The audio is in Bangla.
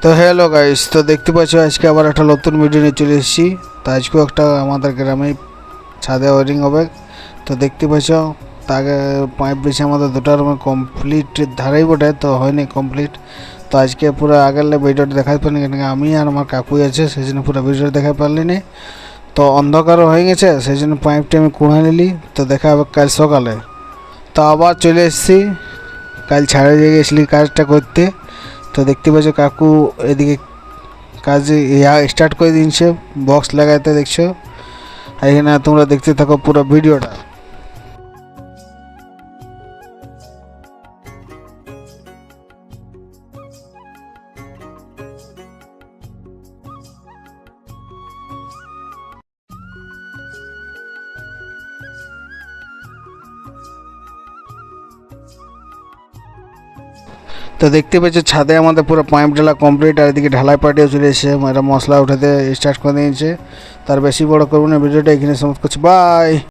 তো হ্যালো গাইস, তো দেখতে পাচ্ছ আজকে আবার একটা নতুন ভিডিও নিয়ে চলে এসেছি। তো আজকেও একটা আমাদের গ্রামে ছাদে ওয়ারিং হবে। তো দেখতে পাচ্ছ তাকে পাইপ বেছে আমাদের দুটো রুমে কমপ্লিট ধারাই বটে, তো হয়নি কমপ্লিট। তো আজকে পুরো আগের ভিডিওটা দেখাতে পারিনি, কেন আমি আর আমার কাকুই আছে, সেই জন্য পুরো ভিডিওটা দেখাতে পারলি না। তো অন্ধকারও হয়ে গেছে, সেই জন্য পাইপটা আমি কুড়া নিলি। তো দেখা হবে কাল সকালে। তো আবার চলে এসেছি, কাল ছাড়ে দিয়ে গেছিলি কাজটা করতে। তো দেখতে পাচ্ছ কাকু এদিকে কাজে স্টার্ট করে দিয়েছে বক্স লাগাইতে, দেখছো। এখানে তোমরা দেখতে থাকো পুরো ভিডিওটা। তো দেখতে পাচ্ছ ছাদে আমাদের পুরো পাইপ ঢালা কমপ্লিট, আর এদিকে ঢালাই পাটিও চলে এসেছে, এরা মশলা উঠাতে স্টার্ট করে দিয়েছে। তার বেশি বড় করবো না ভিডিওটা, এখানে সমাপ্ত করছি। বাই।